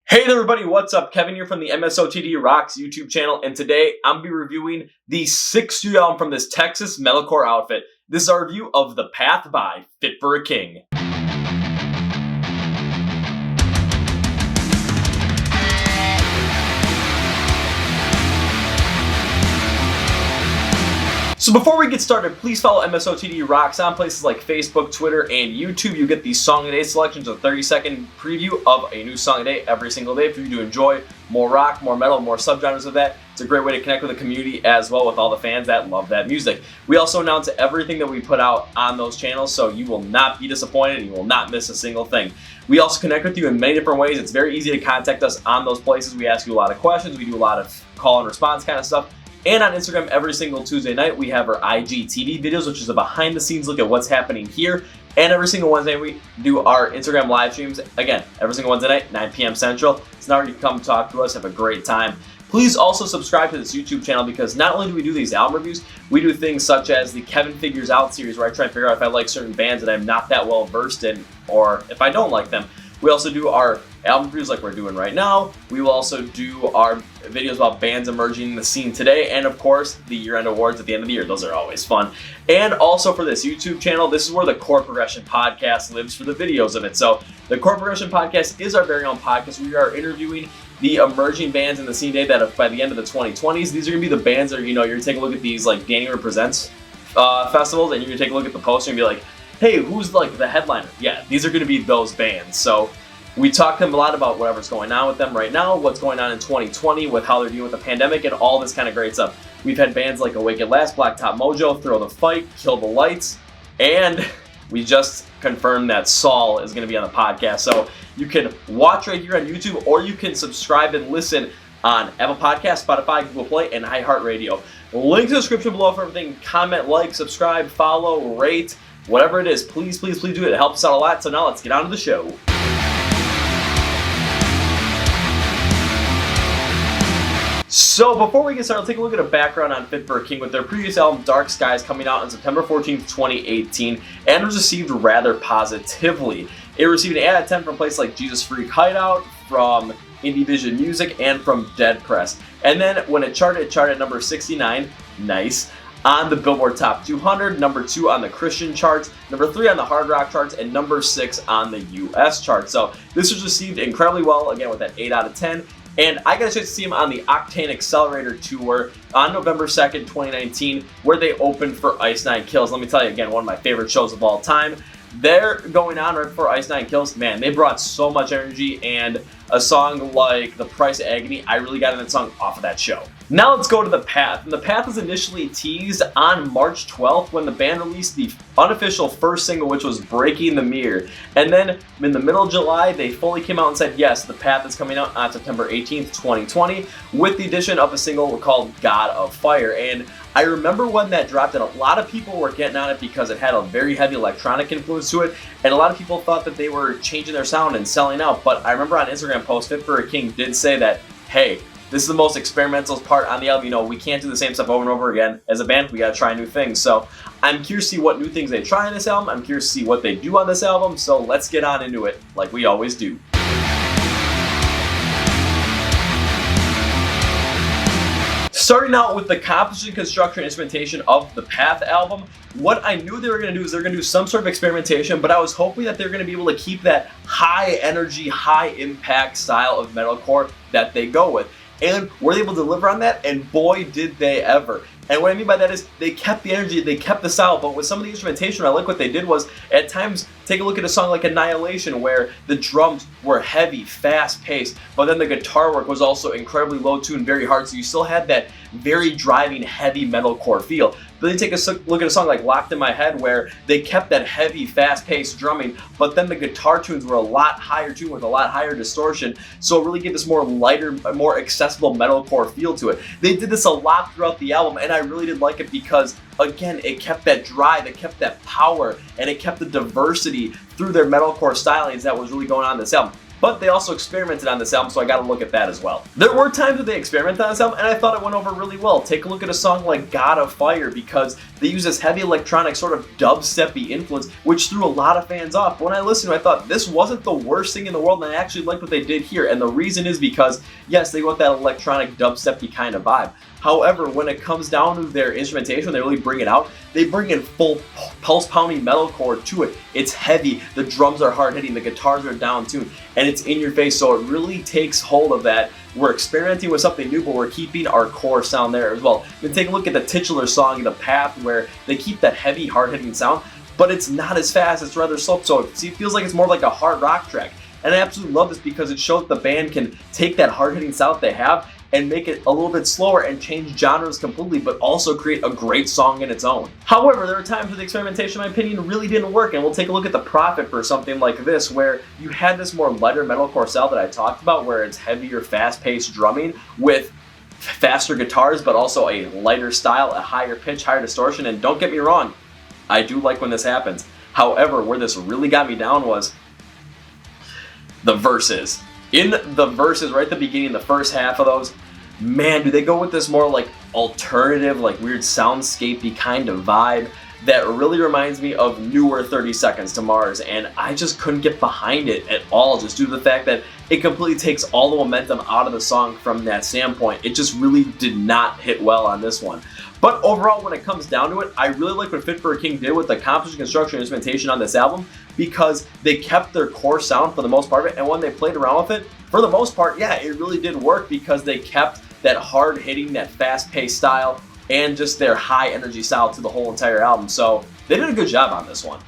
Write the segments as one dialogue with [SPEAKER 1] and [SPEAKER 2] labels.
[SPEAKER 1] Hey there everybody, what's up? Kevin here from the MSOTD Rocks YouTube channel, and today I'm going to be reviewing the 6th studio album from this Texas metalcore outfit. This is our review of The Path by Fit for a King. So before we get started, please follow MSOTD Rocks on places like Facebook, Twitter, and YouTube. You get these Song a Day selections, a 30-second preview of a new song a day every single day for you to enjoy more rock, more metal, more subgenres of that. It's a great way to connect with the community as well with all the fans that love that music. We also announce everything that we put out on those channels, so you will not be disappointed and you will not miss a single thing. We also connect with you in many different ways. It's very easy to contact us on those places. We ask you a lot of questions. We do a lot of call and response kind of stuff. And on Instagram, every single Tuesday night, we have our IGTV videos, which is a behind-the-scenes look at what's happening here. And every single Wednesday, we do our Instagram live streams. Again, every single Wednesday night, 9 p.m. Central. So now you can come talk to us, have a great time. Please also subscribe to this YouTube channel because not only do we do these album reviews, we do things such as the Kevin Figures Out series where I try and figure out if I like certain bands that I'm not that well versed in or if I don't like them. We also do our album reviews like we're doing right now. We will also do our videos about bands emerging in the scene today, and of course the year-end awards at the end of the year. Those are always fun. And also for this YouTube channel, this is where the Chord Progression podcast lives for the videos of it. So the Chord Progression podcast is our very own podcast. We are interviewing the emerging bands in the scene today that are by the end of the 2020s. These are gonna be the bands that are, you're gonna take a look at these like Danny Represents festivals, and you're gonna take a look at the poster and be like, hey, who's like the headliner? Yeah, these are going to be those bands. So we talk to them a lot about whatever's going on with them right now, what's going on in 2020 with how they're dealing with the pandemic and all this kind of great stuff. We've had bands like Awake at Last, Blacktop Mojo, Throw the Fight, Kill the Lights, and we just confirmed that Saul is going to be on the podcast. So you can watch right here on YouTube, or you can subscribe and listen on Apple Podcasts, Spotify, Google Play, and iHeart Radio. Link to the description below for everything. Comment, like, subscribe, follow, rate. Whatever it is, please, please, please do it. It helps us out a lot. So now let's get on to the show. So before we get started, let's take a look at a background on Fit for a King with their previous album, Dark Skies, coming out on September 14th, 2018, and was received rather positively. It received an 8 out of 10 from places like Jesus Freak Hideout, from Indie Vision Music, and from Dead Press. And then when it charted at number 69, nice, on the Billboard Top 200, number 2 on the Christian charts, number 3 on the hard rock charts, and number 6 on the US charts. So this was received incredibly well, again with that 8 out of 10. And I got a chance to see him on the Octane Accelerator Tour on November 2nd, 2019, where they opened for Ice Nine Kills. Let me tell you again, one of my favorite shows of all time. They're going on right before Ice Nine Kills. Man, they brought so much energy, and a song like The Price of Agony, I really got in that song off of that show. Now let's go to The Path. And The Path was initially teased on March 12th when the band released the unofficial first single, which was Breaking the Mirror. And then in the middle of July, they fully came out and said, yes, The Path is coming out on September 18th, 2020, with the addition of a single called God of Fire. And I remember when that dropped, and a lot of people were getting on it because it had a very heavy electronic influence to it, and a lot of people thought that they were changing their sound and selling out. But I remember on Instagram post, Fit for a King did say that, hey, this is the most experimental part on the album. We can't do the same stuff over and over again. As a band, we gotta try new things. So I'm curious to see what new things they try on this album. I'm curious to see what they do on this album. So let's get on into it like we always do. Starting out with the composition, construction, and instrumentation of the Path album, what I knew they were going to do is they're going to do some sort of experimentation, but I was hoping that they're going to be able to keep that high energy, high impact style of metalcore that they go with. And were they able to deliver on that? And boy, did they ever. And what I mean by that is they kept the energy, they kept the style, but with some of the instrumentation, I like what they did was at times take a look at a song like Annihilation, where the drums were heavy, fast-paced, but then the guitar work was also incredibly low-tuned, very hard, so you still had that very driving, heavy metalcore feel. But then take a look at a song like Locked in My Head, where they kept that heavy, fast-paced drumming, but then the guitar tunes were a lot higher tuned with a lot higher distortion, so it really gave this more lighter, more accessible metalcore feel to it. They did this a lot throughout the album, and I really did like it because, again, it kept that drive, it kept that power, and it kept the diversity through their metalcore stylings that was really going on in this album. but they also experimented on this album, so I gotta look at that as well. There were times that they experimented on this album, and I thought it went over really well. Take a look at a song like God of Fire, because they use this heavy electronic sort of dubstep-y influence, which threw a lot of fans off. But when I listened to it, I thought this wasn't the worst thing in the world, and I actually liked what they did here. And the reason is because, yes, they got that electronic dubstep-y kind of vibe. However, when it comes down to their instrumentation, when they really bring it out, they bring in full pulse-pounding metalcore to it. It's heavy, the drums are hard-hitting, the guitars are down-tuned, and it's in your face, so it really takes hold of that. We're experimenting with something new, but we're keeping our core sound there as well. Then take a look at the titular song, The Path, where they keep that heavy, hard-hitting sound, but it's not as fast, it's rather slow, so it feels like it's more like a hard rock track. And I absolutely love this because it shows that the band can take that hard-hitting sound they have and make it a little bit slower and change genres completely, but also create a great song in its own. However, there are times where the experimentation, in my opinion, really didn't work, and we'll take a look at The Prophet for something like this, where you had this more lighter metalcore style that I talked about, where it's heavier, fast-paced drumming with faster guitars, but also a lighter style, a higher pitch, higher distortion, and don't get me wrong, I do like when this happens. However, where this really got me down was the verses. In the verses, right at the beginning, the first half of those, man, do they go with this more like alternative, like weird soundscapey kind of vibe that really reminds me of newer 30 Seconds to Mars, and I just couldn't get behind it at all, just due to the fact that it completely takes all the momentum out of the song from that standpoint. It just really did not hit well on this one. But overall, when it comes down to it, I really like what Fit for a King did with the composition, construction, and instrumentation on this album, because they kept their core sound for the most part of it, and when they played around with it, for the most part, yeah, it really did work because they kept that hard-hitting, that fast-paced style, and just their high-energy style to the whole entire album. So they did a good job on this one.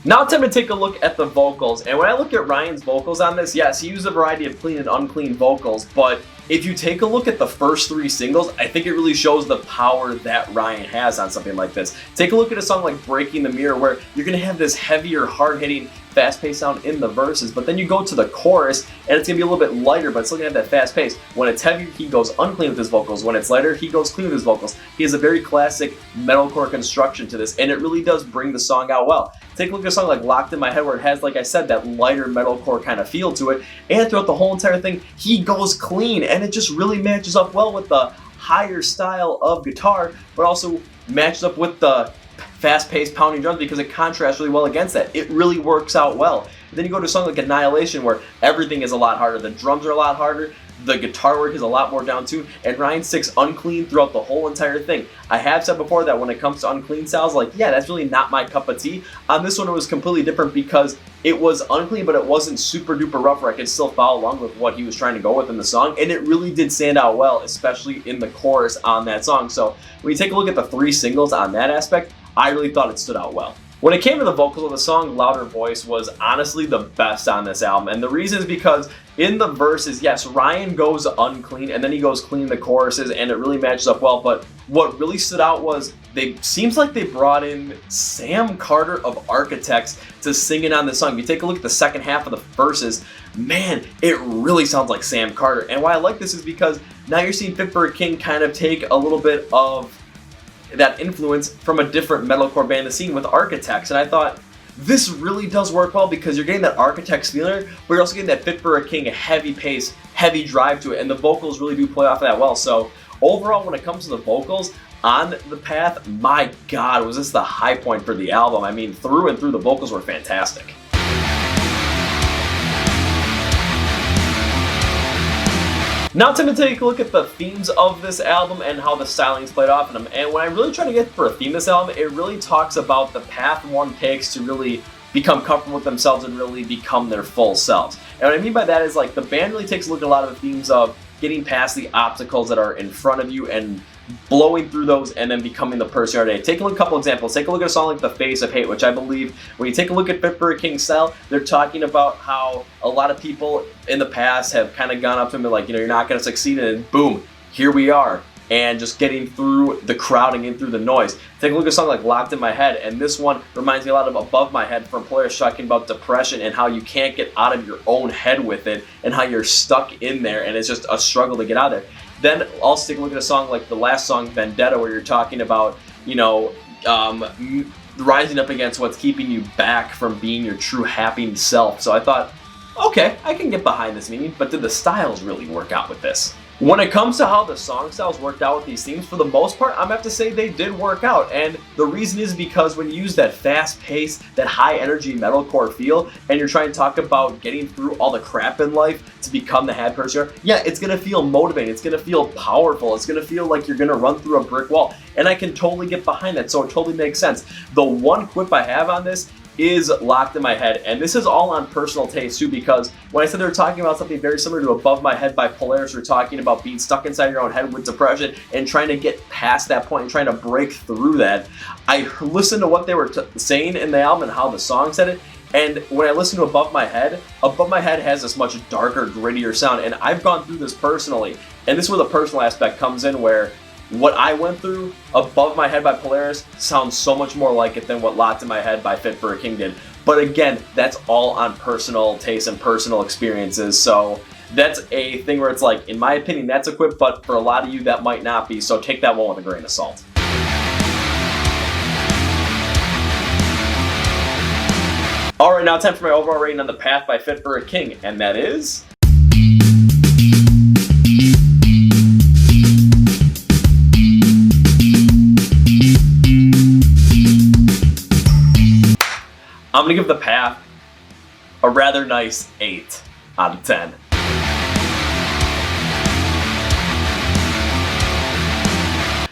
[SPEAKER 1] Now it's time to take a look at the vocals, and when I look at Ryan's vocals on this, yes, he used a variety of clean and unclean vocals, but if you take a look at the first 3 singles, I think it really shows the power that Ryan has on something like this. Take a look at a song like Breaking the Mirror, where you're going to have this heavier, hard-hitting, fast-paced sound in the verses, but then you go to the chorus, and it's going to be a little bit lighter, but it's still going to have that fast pace. When it's heavy, he goes unclean with his vocals. When it's lighter, he goes clean with his vocals. He has a very classic metalcore construction to this, and it really does bring the song out well. Take a look at a song like Locked in My Head, where it has, like I said, that lighter metalcore kind of feel to it, and throughout the whole entire thing, he goes clean, and it just really matches up well with the higher style of guitar, but also matches up with the fast-paced pounding drums because it contrasts really well against that. It really works out well. And then you go to a song like Annihilation, where everything is a lot harder. The drums are a lot harder, the guitar work is a lot more down-tuned, and Ryan sticks unclean throughout the whole entire thing. I have said before that when it comes to unclean styles, like, yeah, that's really not my cup of tea. On this one, it was completely different because it was unclean, but it wasn't super duper rough where I could still follow along with what he was trying to go with in the song, and it really did stand out well, especially in the chorus on that song. So when you take a look at the 3 singles on that aspect, I really thought it stood out well. When it came to the vocals of the song, Louder Voice was honestly the best on this album, and the reason is because in the verses, yes, Ryan goes unclean, and then he goes clean in the choruses, and it really matches up well, but what really stood out was seems like they brought in Sam Carter of Architects to sing it on this song. If you take a look at the second half of the verses, man, it really sounds like Sam Carter, and why I like this is because now you're seeing Fit for a King kind of take a little bit of that influence from a different metalcore band, the scene with Architects, and I thought this really does work well because you're getting that Architects feeling, but you're also getting that Fit for a King, a heavy pace, heavy drive to it, and the vocals really do play off of that well. So overall, when it comes to the vocals on The Path, my God, was this the high point for the album. I mean, through and through, the vocals were fantastic. Now time to take a look at the themes of this album and how the styling's played off in them. And when I really try to get for a theme this album, it really talks about the path one takes to really become comfortable with themselves and really become their full selves. And what I mean by that is, like, the band really takes a look at a lot of the themes of getting past the obstacles that are in front of you and blowing through those and then becoming the person you are today. Take a look at a couple examples. Take a look at a song like The Face of Hate, which I believe when you take a look at Fit for a King style, they're talking about how a lot of people in the past have kind of gone up to them and like, you know, you're not going to succeed, and boom, here we are. And just getting through the crowding and through the noise. Take a look at a song like Locked in My Head, and this one reminds me a lot of Above My Head from Polaris, talking about depression and how you can't get out of your own head with it and how you're stuck in there and it's just a struggle to get out of there. Then also take a look at a song like the last song, Vendetta, where you're talking about, you know, rising up against what's keeping you back from being your true happy self. So I thought, okay, I can get behind this meaning, but did the styles really work out with this? When it comes to how the song styles worked out with these themes, for the most part, I'm gonna have to say they did work out. And the reason is because when you use that fast pace, that high energy metalcore feel, and you're trying to talk about getting through all the crap in life to become the happy person you are, yeah, it's gonna feel motivating, it's gonna feel powerful, it's gonna feel like you're gonna run through a brick wall. And I can totally get behind that, so it totally makes sense. The one quip I have on this is Locked in My Head, and this is all on personal taste too, because when I said they were talking about something very similar to Above My Head by Polaris, we're talking about being stuck inside your own head with depression and trying to get past that point and trying to break through that. I listened to what they were saying in the album and how the song said it, and when I listen to Above My Head has this much darker, grittier sound, and I've gone through this personally, and this is where the personal aspect comes in, where what I went through, Above My Head by Polaris, sounds so much more like it than what Locked in My Head by Fit for a King did. But again, that's all on personal taste and personal experiences, so that's a thing where it's like, in my opinion, that's a quip, but for a lot of you, that might not be, so take that one with a grain of salt. Alright, now time for my overall rating on The Path by Fit for a King, and that is... I'm gonna give The Path a rather nice 8 out of 10.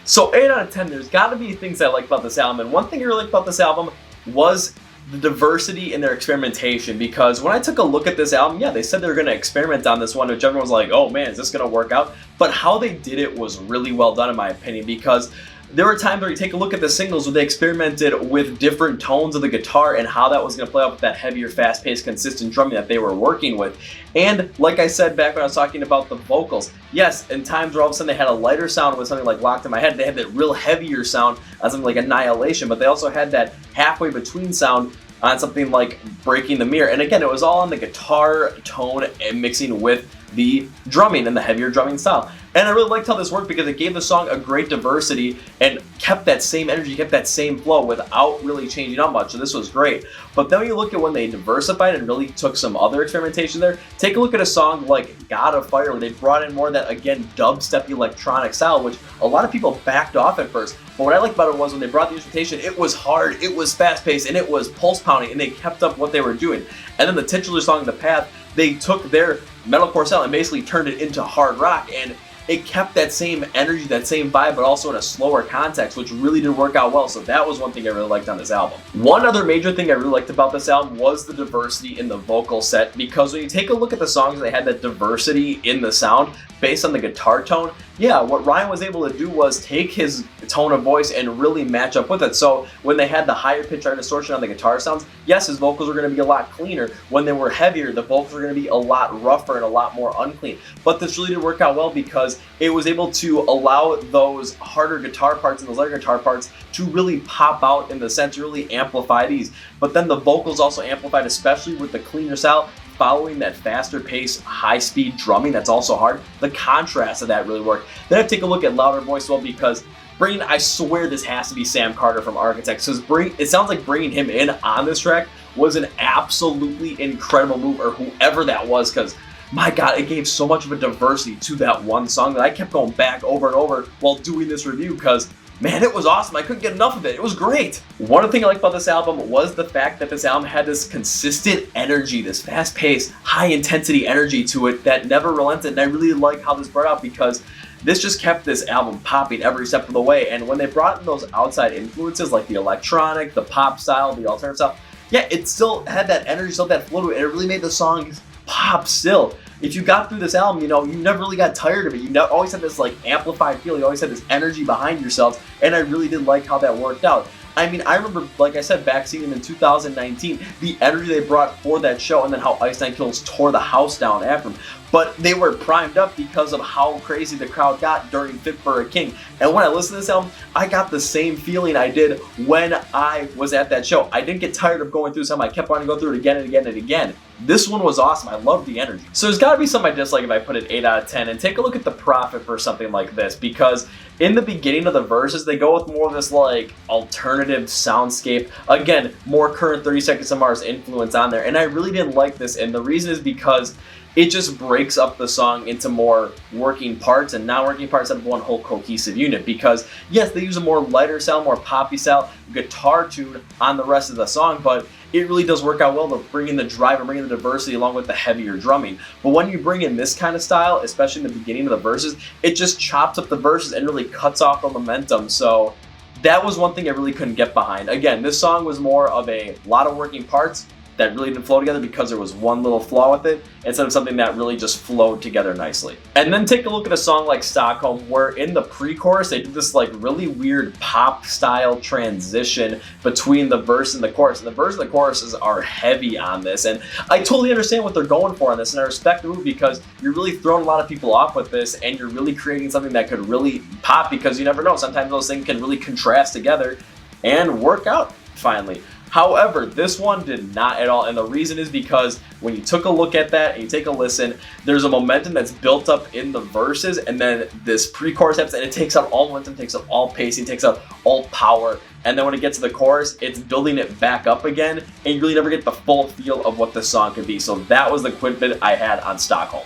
[SPEAKER 1] So 8 out of 10, there's gotta be things I like about this album, and one thing I really like about this album was the diversity in their experimentation, because when I took a look at this album, yeah, they said they were gonna experiment on this one, which everyone was like, oh man, is this gonna work out? But how they did it was really well done in my opinion, because there were times where you take a look at the singles where they experimented with different tones of the guitar and how that was going to play off with that heavier, fast-paced, consistent drumming that they were working with. And like I said back when I was talking about the vocals, yes, in times where all of a sudden they had a lighter sound with something like Locked in My Head, they had that real heavier sound on something like Annihilation, but they also had that halfway between sound on something like Breaking the Mirror. And again, it was all on the guitar tone and mixing with the drumming and the heavier drumming style. And I really liked how this worked because it gave the song a great diversity and kept that same energy, kept that same flow without really changing up much, so this was great. But then when you look at when they diversified and really took some other experimentation there, take a look at a song like God of Fire, where they brought in more of that, again, dubstep electronic style, which a lot of people backed off at first. But what I liked about it was when they brought the instrumentation, it was hard, it was fast-paced, and it was pulse-pounding, and they kept up what they were doing. And then the titular song, The Path, they took their metalcore style and basically turned it into hard rock, and it kept that same energy, that same vibe, but also in a slower context, which really did work out well. So that was one thing I really liked on this album. One other major thing I really liked about this album was the diversity in the vocal set, because when you take a look at the songs, they had that diversity in the sound based on the guitar tone. Yeah, what Ryan was able to do was take his tone of voice and really match up with it. So when they had the higher pitch or distortion on the guitar sounds, yes, his vocals were going to be a lot cleaner. When they were heavier, the vocals were going to be a lot rougher and a lot more unclean. But this really did work out well because it was able to allow those harder guitar parts and those lighter guitar parts to really pop out in the sense, really amplify these. But then the vocals also amplified, especially with the cleaner style, following that faster pace, high speed drumming that's also hard. The contrast of that really worked. Then I take a look at louder voice well, because bringing, I swear this has to be Sam Carter from Architects, because it sounds like bringing him in on this track was an absolutely incredible move, or whoever that was, because my God, it gave so much of a diversity to that one song that I kept going back over and over while doing this review, because man, it was awesome. I couldn't get enough of it. It was great. One thing I liked about this album was the fact that this album had this consistent energy, this fast-paced, high-intensity energy to it that never relented, and I really like how this brought out, because this just kept this album popping every step of the way. And when they brought in those outside influences like the electronic, the pop style, the alternative style, yeah, it still had that energy, still had that flow to it, and it really made the song pop still. If you got through this album, you know, you never really got tired of it. You always had this like amplified feel. You always had this energy behind yourselves, and I really did like how that worked out. I mean, I remember, like I said, back seeing them in 2019, the energy they brought for that show, and then how Ice Nine Kills tore the house down after them. But they were primed up because of how crazy the crowd got during Fit for a King. And when I listened to this album, I got the same feeling I did when I was at that show. I didn't get tired of going through this album. I kept wanting to go through it again and again and again. This one was awesome. I loved the energy. So there's got to be something I dislike if I put it 8 out of 10. And take a look at the Prophet for something like this, because in the beginning of the verses, they go with more of this like alternative alternative soundscape. Again, more current 30 Seconds of Mars influence on there, and I really didn't like this, and the reason is because it just breaks up the song into more working parts and non-working parts of one whole cohesive unit. Because yes, they use a more lighter sound, more poppy sound, guitar tune on the rest of the song, but it really does work out well to bring in the drive and bring in the diversity along with the heavier drumming. But when you bring in this kind of style, especially in the beginning of the verses, it just chops up the verses and really cuts off the momentum. So that was one thing I really couldn't get behind. Again, this song was more of a lot of working parts that really didn't flow together because there was one little flaw with it instead of something that really just flowed together nicely. And then take a look at a song like Stockholm, where in the pre-chorus they did this like really weird pop style transition between the verse and the chorus. And the verse and the choruses are heavy on this, and I totally understand what they're going for on this, and I respect the move because you're really throwing a lot of people off with this, and you're really creating something that could really pop, because you never know, sometimes those things can really contrast together and work out finally. However, this one did not at all, and the reason is because when you took a look at that and you take a listen, there's a momentum that's built up in the verses, and then this pre-chorus happens, and it takes out all momentum, takes out all pacing, takes out all power, and then when it gets to the chorus, it's building it back up again, and you really never get the full feel of what the song could be. So that was the quid bit I had on Stockholm.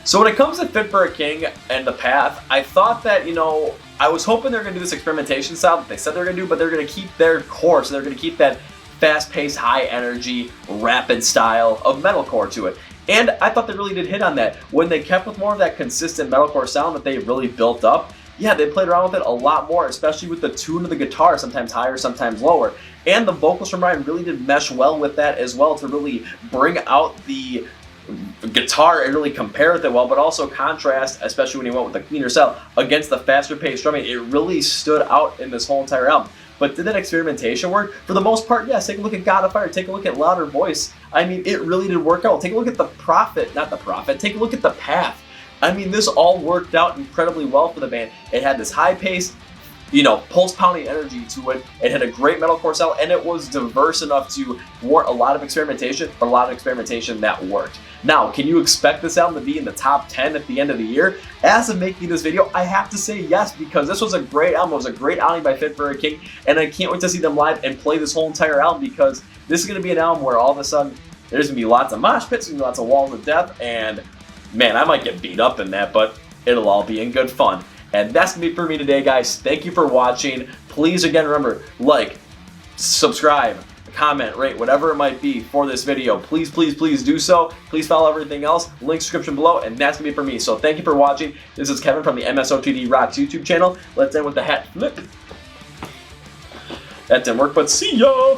[SPEAKER 1] So when it comes to Fit for a King and The Path, I thought that, I was hoping they're going to do this experimentation style that they said they're going to do, but they're going to keep their core, so they're going to keep that fast-paced, high-energy, rapid style of metalcore to it. And I thought they really did hit on that. When they kept with more of that consistent metalcore sound that they really built up, yeah, they played around with it a lot more, especially with the tune of the guitar, sometimes higher, sometimes lower. And the vocals from Ryan really did mesh well with that as well to really bring out the guitar and really compare with it well, but also contrast, especially when he went with the cleaner style against the faster paced drumming. It really stood out in this whole entire album. But did that experimentation work? For the most part, yes. Take a look at God of Fire, take a look at Louder Voice. I mean, it really did work out. Take a look at take a look at The Path. I mean, this all worked out incredibly well for the band. It had this high pace, pulse pounding energy to it. It had a great metalcore style, and it was diverse enough to warrant a lot of experimentation, but a lot of experimentation that worked. Now, can you expect this album to be in the top 10 at the end of the year? As of making this video, I have to say yes, because this was a great album. It was a great outing by Fit for a King, and I can't wait to see them live and play this whole entire album, because this is going to be an album where all of a sudden there's going to be lots of mosh pits, there's going to be lots of walls of death, and man, I might get beat up in that, but it'll all be in good fun. And that's going to be for me today, guys. Thank you for watching. Please, again, remember, like, subscribe, comment, rate, whatever it might be for this video. Please, please, please do so. Please follow everything else. Link description below, and that's going to be for me. So thank you for watching. This is Kevin from the MSOTD Rocks YouTube channel. Let's end with the hat flip. That didn't work, but see ya!